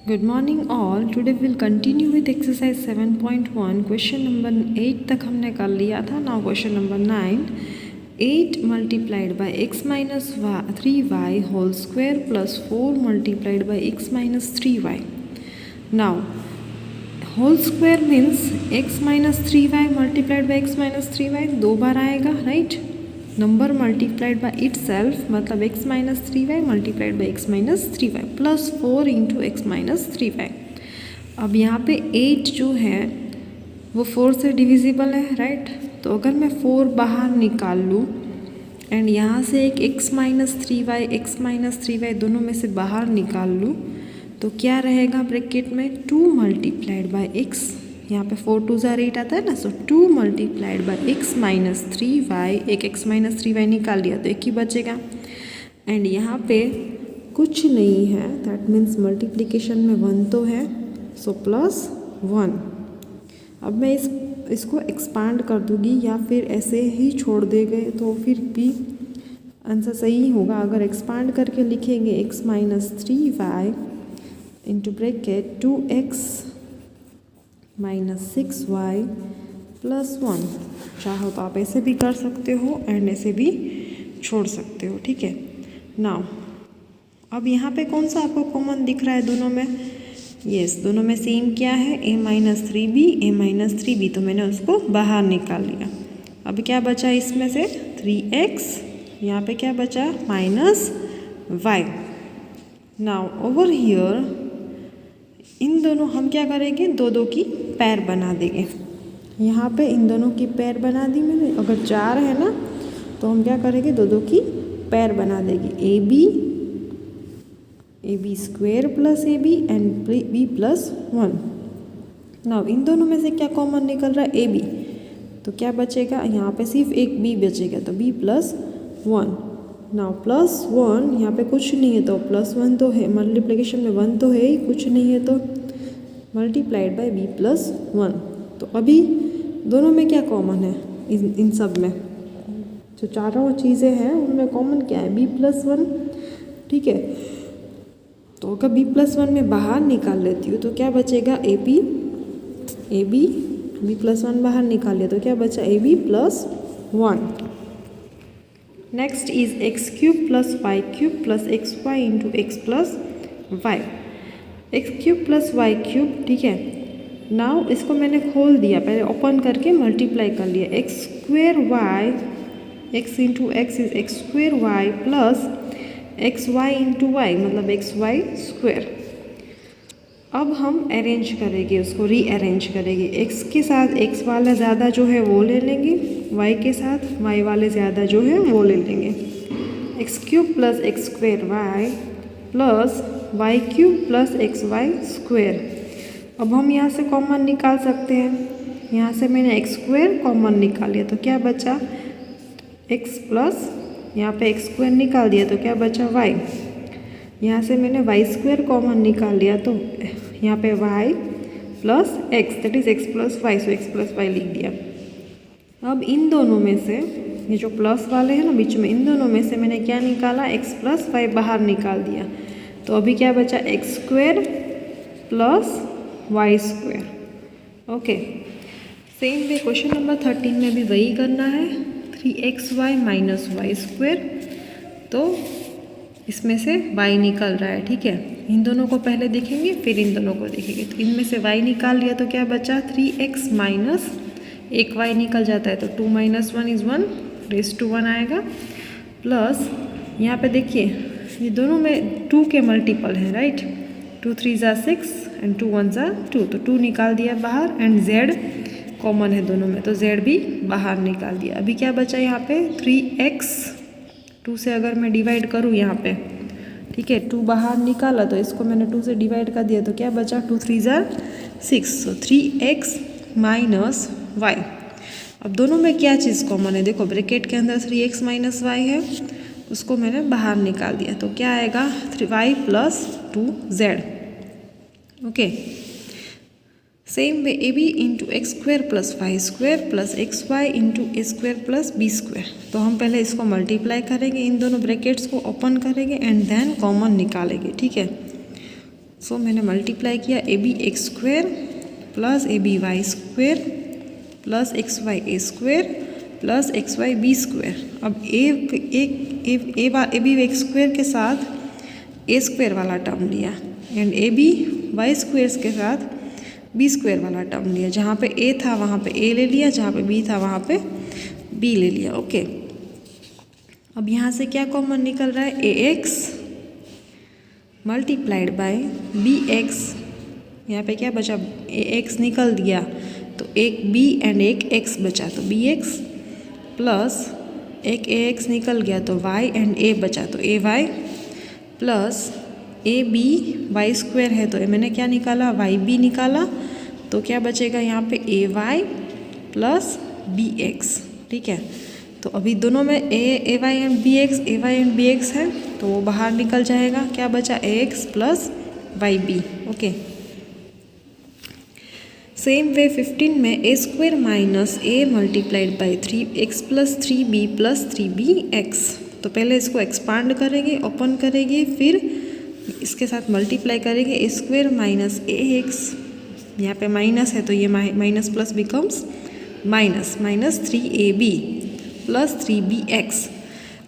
Good morning all. Today we'll continue with exercise 7.1. Question number 8 तक हमने कर लिया था. Now question number 9. 8 multiplied by x minus 3y whole square plus 4 multiplied by x minus 3y. Now whole square means x minus 3y multiplied by x minus 3y दो बार आएगा, right? Number multiplied by it self मतलब x minus 3y multiplied by x minus 3y plus 4 into x minus 3y. अब यहाँ पे 8 जो है वो 4 से डिविजिबल है, राइट? तो अगर मैं 4 बाहर निकाल लूँ एंड यहाँ से एक x माइनस 3y दोनों में से बाहर निकाल लूँ तो क्या रहेगा ब्रैकेट में 2 मल्टीप्लाइड बाई x. यहाँ पे 4 2 ज़ा 8 आता है ना, सो 2 multiplied by x minus 3y. एक x माइनस 3y निकाल लिया तो एक ही बचेगा एंड यहाँ पे कुछ नहीं है, दैट मीन्स मल्टीप्लिकेशन में 1 तो है, सो प्लस 1. अब मैं इसको एक्सपांड कर दूँगी या फिर ऐसे ही छोड़ देंगे तो फिर भी आंसर सही होगा. अगर एक्सपांड करके लिखेंगे x minus 3y into bracket 2x minus 6y plus 1. चाहो तो आप ऐसे भी कर सकते हो एंड ऐसे भी छोड़ सकते हो, ठीक है. नाउ अब यहाँ पे कौन सा आपको कॉमन दिख रहा है दोनों में? यस, दोनों में सेम क्या है, a माइनस 3b, तो मैंने उसको बाहर निकाल लिया. अब क्या बचा इसमें से 3x, यहाँ पे क्या बचा minus y. Now over here in दोनों हम क्या करेंगे, दो की पैर बना देंगे. यहाँ पे इन दोनों की पैर बना दी मैंने. अगर 4 है ना तो हम क्या करेंगे, दो की पैर बना देंगे. A B square plus A B and B plus 1. Now इन दोनों में से क्या कॉमन निकल रहा है, ए बी, तो क्या बचेगा, यहाँ पे सिर्फ एक बी बचेगा तो बी प्लस 1. नाउ प्लस 1 यहाँ पे कुछ नहीं है तो प्लस 1 तो है, मल्टीप्लिकेशन में 1 तो है ही, कुछ नहीं है तो मल्टीप्लाइड बाय बी प्लस 1. तो अभी दोनों में क्या कॉमन है, इन सब में जो चारों चीज़ें हैं उनमें कॉमन क्या है, बी प्लस 1, ठीक है. तो अगर बी प्लस 1 में बाहर निकाल लेती हूँ तो क्या बचेगा, ए बी प्लस 1 बाहर निकाल लिया तो क्या बचा, A B plus 1. Next is X cube plus Y cube plus x Y into x plus Y. X cube plus Y cube, ठीक है. नाउ इसको मैंने खोल दिया, पहले ओपन करके मल्टीप्लाई कर लिया. X square Y, X into X is X square Y plus x Y into Y मतलब एक्स वाई स्क्वेयर. अब हम अरेंज करेंगे, उसको रीअरेंज करेंगे. एक्स के साथ एक्स वाला ज़्यादा जो है वो ले लेंगे, वाई के साथ वाई वाले ज़्यादा जो है वो ले लेंगे. X cube plus x square Y plus Y cube plus x Y square. अब हम यहाँ से कॉमन निकाल सकते हैं. यहाँ से मैंने एक्स स्क्वेयर कॉमन निकाल लिया तो क्या बचा, एक्स प्लस यहाँ पे एक्स स्क्वेयर निकाल दिया तो क्या बचा, वाई. यहाँ से मैंने वाई स्क्वेयर कॉमन निकाल लिया तो यहाँ पे y plus x, that is x plus y, so x plus y लिख दिया. अब इन दोनों में से ये जो प्लस वाले हैं ना बीच में, इन दोनों में से मैंने क्या निकाला, एक्स प्लस वाई बाहर निकाल दिया तो अभी क्या बचा, x square plus y square. Okay, same way question number 13 में भी वही करना है. 3xy माइनस वाई स्क्वेयर, तो इसमें से y निकल रहा है, ठीक है. इन दोनों को पहले देखेंगे फिर इन दोनों को देखेंगे. तो इनमें से y निकाल लिया तो क्या बचा, 3x माइनस एक y निकल जाता है तो 2 माइनस 1 इज़ 1 रेस टू 1 आएगा. प्लस यहाँ पे देखिए ये दोनों में 2 के मल्टीपल है, राइट. 2 3 ज़ा 6 एंड 2 1 ज़ा 2, तो 2 निकाल दिया बाहर एंड z कॉमन है दोनों में तो z भी बाहर निकाल दिया. अभी क्या बचा यहाँ पे, 3x, 2 से अगर मैं डिवाइड करूँ यहाँ पे, ठीक है, 2 बाहर निकाला तो इसको मैंने 2 से डिवाइड कर दिया तो क्या बचा, 2 3 ज़ा 6, सो 3x माइनस वाई. अब दोनों में क्या चीज़ कॉमन है, देखो ब्रैकेट के अंदर 3x माइनस वाई है, उसको मैंने बाहर निकाल दिया तो क्या आएगा, 3y plus 2z. Okay, same way a b into x square plus y square plus x Y into a square plus b square. तो हम पहले इसको मल्टीप्लाई करेंगे, इन दोनों ब्रैकेट्स को ओपन करेंगे एंड देन कॉमन निकालेंगे, ठीक है. सो मैंने मल्टीप्लाई किया a b x square plus A b y square plus x y a square plus x y b square. अब ए बी एक्स स्क्वेयर के साथ ए स्क्वेयर वाला टर्म लिया and a b y square के साथ B square वाला term लिया। जहाँ पे ए था वहाँ पे ए ले लिया, जहाँ पे बी था वहाँ पे बी ले लिया। ओके, अब यहाँ से क्या कॉमन निकल रहा है, a x multiplied by b x. यहाँ पे क्या बचा, ए एक्स निकल दिया तो एक बी एंड एक एक्स बचा तो बी एक्स प्लस एक ए एक्स निकल गया तो वाई एंड ए बचा तो a y plus A b y square है तो मैंने क्या निकाला, वाई बी निकाला तो क्या बचेगा यहाँ पे a y plus b x. ठीक है, तो अभी दोनों में a y and b x है तो वो बाहर निकल जाएगा। क्या बचा, a x plus y b. Okay, same way 15 में a square minus a multiplied by 3x plus 3b plus 3b x. तो पहले इसको एक्सपांड करेंगे, ओपन करेंगे, फिर इसके साथ मल्टीप्लाई करेंगे ए स्क्वेयर माइनस ए एक्स। यहाँ पे माइनस है तो ये minus plus becomes minus 3ab plus 3b x.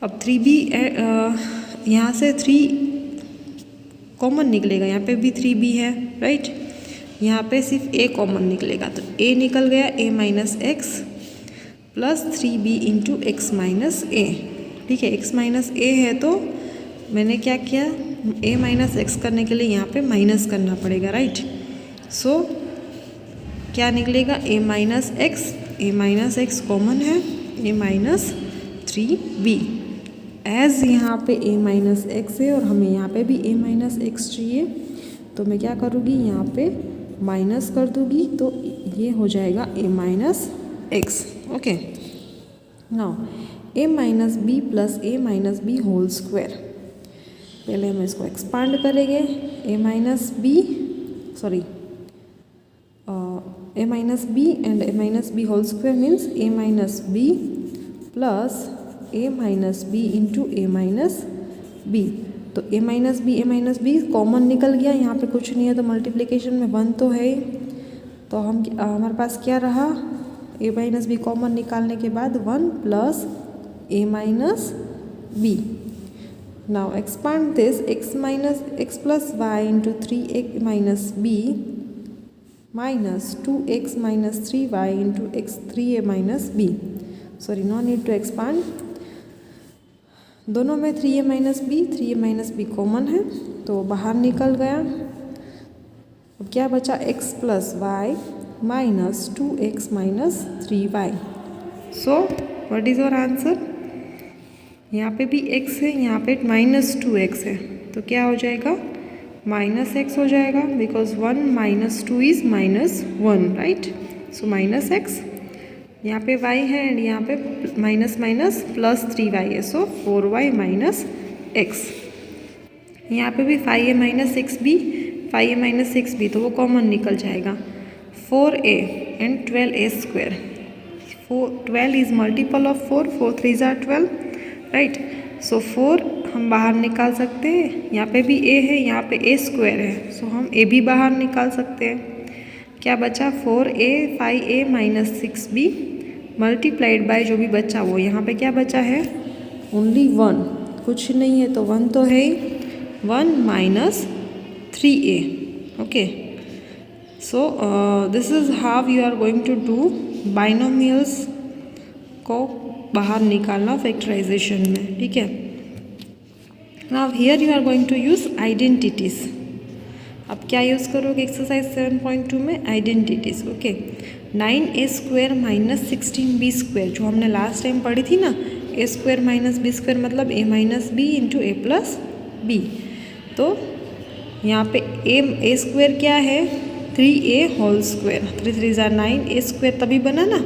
अब 3b यहाँ से 3 कॉमन निकलेगा, यहाँ पे भी 3b है राइट, यहाँ पे सिर्फ a कॉमन निकलेगा तो a निकल गया, a minus x plus 3b into x minus a. ठीक है, x माइनस ए है तो मैंने क्या किया, a माइनस एक्स करने के लिए यहाँ पे माइनस करना पड़ेगा राइट। सो क्या निकलेगा, a माइनस एक्स कॉमन है, a माइनस 3b। एज यहाँ पे a माइनस एक्स है और हमें यहाँ पे भी a माइनस एक्स चाहिए तो मैं क्या करूँगी, यहाँ पे माइनस कर दूँगी तो ये हो जाएगा a minus x. Okay, now a minus b plus a minus b whole square. पहले हम इसको एक्सपांड करेंगे, a minus b and a minus b whole square means a minus b plus a minus b into a minus b. तो a minus b common निकल गया, यहाँ पे कुछ नहीं है तो मल्टीप्लिकेशन में 1 तो है तो हमारे पास क्या रहा, a माइनस बी कॉमन निकालने के बाद 1 plus a minus b. Now expand this x plus y into 3a minus b minus 2x minus 3y into x 3a minus b. Sorry, no need to expand, दोनों में 3a minus b common है तो बाहर निकल गया। अब क्या बचा, x plus y minus 2x minus 3y। So what is your answer, यहाँ पे भी x है, यहाँ पे माइनस 2x है तो क्या हो जाएगा, माइनस x हो जाएगा because 1 minus 2 is minus 1 right. So minus x, यहाँ पे y है एंड यहाँ पे माइनस प्लस 3y है सो 4y माइनस x। यहाँ पे भी 5a माइनस 6b तो वो कॉमन निकल जाएगा, 4a and 12a square. 12 is multiple of 4 3 ज़ार 12 राइट। सो 4 हम बाहर निकाल सकते हैं, यहाँ पे भी a है, यहाँ पे a स्क्वायर है सो हम a भी बाहर निकाल सकते हैं। क्या बचा, 4a 5a minus 6b multiplied by जो भी बचा वो यहाँ पे क्या बचा है, ओनली 1, कुछ नहीं है तो 1 तो है, 1 minus 3a। Okay, so this is how you are going to do binomials को बाहर निकालना फैक्टराइजेशन में। ठीक है, now here you are going to use identities. अब क्या यूज़ करोगे एक्सरसाइज 7.2 में, identities. Okay, 9a square minus 16b square जो हमने लास्ट टाइम पढ़ी थी ना, a square minus b square मतलब a minus b into a plus b. तो यहाँ पे a स्क्वायर क्या है, 3a होल स्क्वायर, 3 3 ज़ार 9, a स्क्वायर तभी बना ना।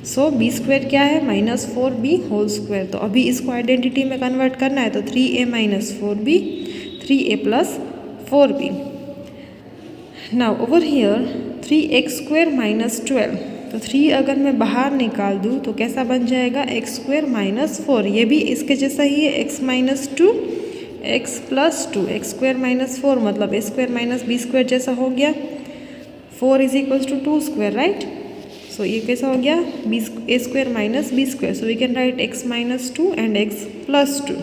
सो b स्क्वायर क्या है, माइनस 4b होल स्क्वायर। तो अभी इसको आइडेंटिटी में कन्वर्ट करना है तो 3a minus 4b 3a plus 4b। Now over here 3x square minus 12 तो 3 अगर मैं बाहर निकाल दूँ तो कैसा बन जाएगा, x स्क्वायर माइनस 4। ये भी इसके जैसा ही है, x minus 2 x plus two, x square minus 4 मतलब a square minus b square जैसा हो गया। 4 is equals to 2 square, right. So ये कैसा हो गया, b a square minus b square. So we can write x minus 2 and x plus 2।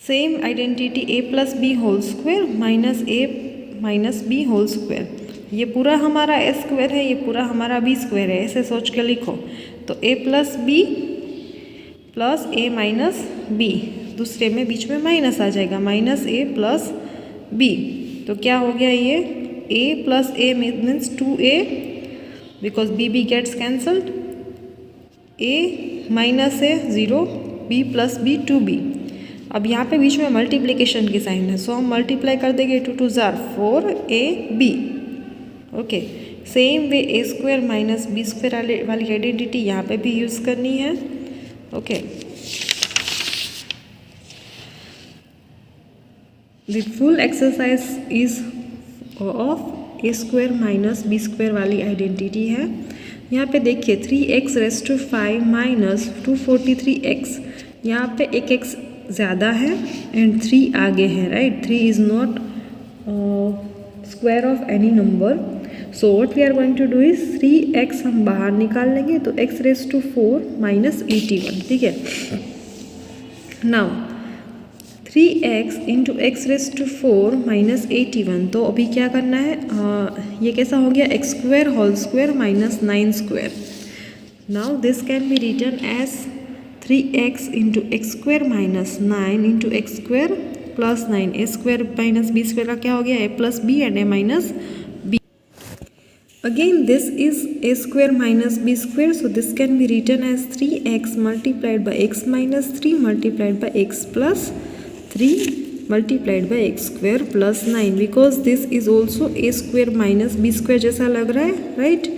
Same identity a plus b whole square minus a minus b whole square. ये पूरा हमारा ए square है, ये पूरा हमारा बी स्क्वायर है, ऐसे सोच के लिखो। तो ए प्लस बी प्लस ए माइनस बी, दूसरे में बीच में माइनस आ जाएगा, माइनस ए प्लस बी। तो क्या हो गया, ये a plus a means 2a because b gets cancelled. A minus a 0, b plus b 2b। अब यहाँ पे बीच में मल्टीप्लिकेशन की साइन है, सो हम मल्टीप्लाई कर देंगे, 2 2 जार 4ab। Okay, same way a square minus b square वाली आइडेंटिटी यहाँ पे भी यूज़ करनी है। Okay, the full exercise is of a square minus b square वाली आइडेंटिटी है। यहाँ पे देखिए 3x rest to 5 minus 243x, यहाँ पे एक x ज़्यादा है एंड 3 आगे है, right. 3 is not square of any number. So what we are going to do is 3x हम बाहर निकाल लेंगे, तो x रेस्ट टू 4 माइनस 81, ठीक है। Now 3x into x raise to 4 minus 81, तो अभी क्या करना है, ये कैसा हो गया, x square whole square minus 9 square. Now this can be written as 3x into x square minus 9 into x square plus 9। A square minus b square का क्या हो गया, a plus b and a minus b. Again this is a square minus b square, so this can be written as 3x multiplied by x minus 3 multiplied by x plus 3 multiplied by x square plus 9 because this is also a square minus b square जैसा लग रहा है, right.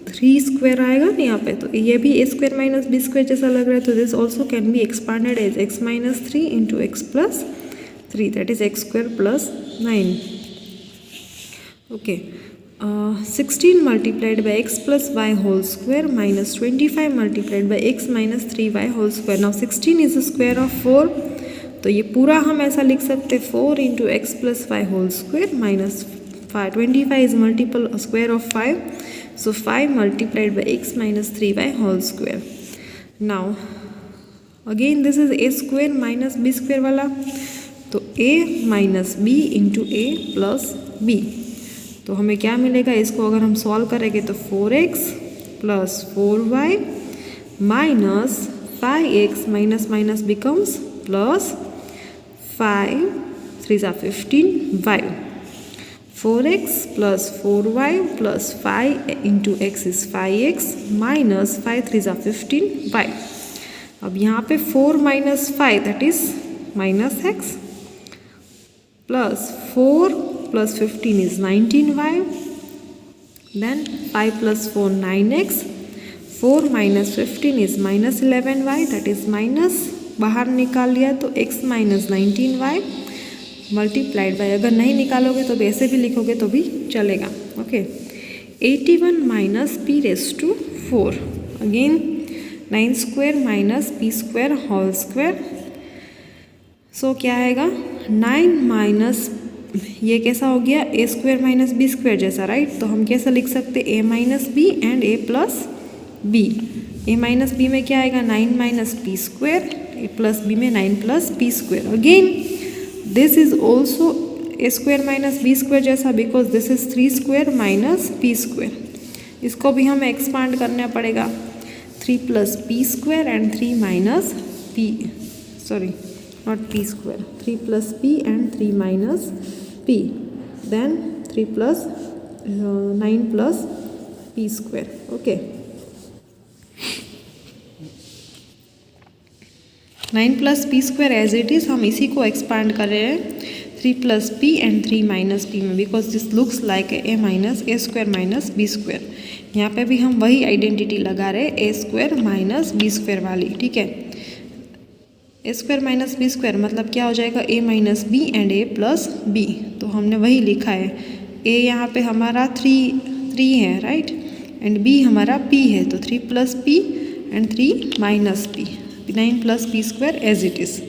3 square आएगा ना यहाँ पे, तो ये भी a square minus b square जैसा लग रहा है। तो this also can be expanded as x minus 3 into x plus 3, that is x square plus 9। Okay, 16 multiplied by x plus y whole square minus 25 multiplied by x minus 3y whole square. Now 16 is the square of 4, तो ये पूरा हम ऐसा लिख सकते 4 into x plus y whole square minus 5। 25 is multiple square of 5, so 5 multiplied by x minus 3y whole square. Now again this is a square minus b square वाला, तो a minus b into a plus b. तो हमें क्या मिलेगा, इसको अगर हम solve करेंगे तो 4x plus 4y minus 5x minus minus becomes plus 5 3 are 15y। 4x plus 4y plus 5 into x is 5x minus 5 3 are 15y। अब यहाँ पे 4 minus 5 that is minus x plus 4 plus 15 is 19y, then 5 plus 4 9x, 4 minus 15 is minus 11y, that is minus बाहर निकाल लिया तो x minus 19y multiplied by, अगर नहीं निकालोगे तो ऐसे भी लिखोगे तो भी चलेगा। Okay, 81 minus p raise to 4, again 9 square minus p square whole square. So क्या आएगा 9 माइनस, ये कैसा हो गया a square minus b square जैसा, राइट। तो हम कैसा लिख सकते a minus b and a plus b. A minus b में क्या आएगा 9 minus p square, a plus b में 9 plus p square. Again this is also A square minus b square जैसा because this is 3 square minus p square. इसको भी हमें expand करना पड़ेगा, 3 plus p square and 3 minus p, sorry not p square, 3 plus p and 3 minus p, then 3 plus 9 plus p square. Okay, 9 plus p square as it is, हम इसी को expand कर रहे हैं 3 plus p and 3 minus p में, because this looks like a minus a square minus b square. यहाँ पे भी हम वही आइडेंटिटी लगा रहे हैं a square minus b square वाली, ठीक है। A square minus b square मतलब क्या हो जाएगा a minus b and a plus b. तो हमने वही लिखा है, ए यहाँ पे हमारा 3 है, राइट, एंड बी हमारा पी है, तो 3 plus p and 3 minus p, 9 plus p square as it is.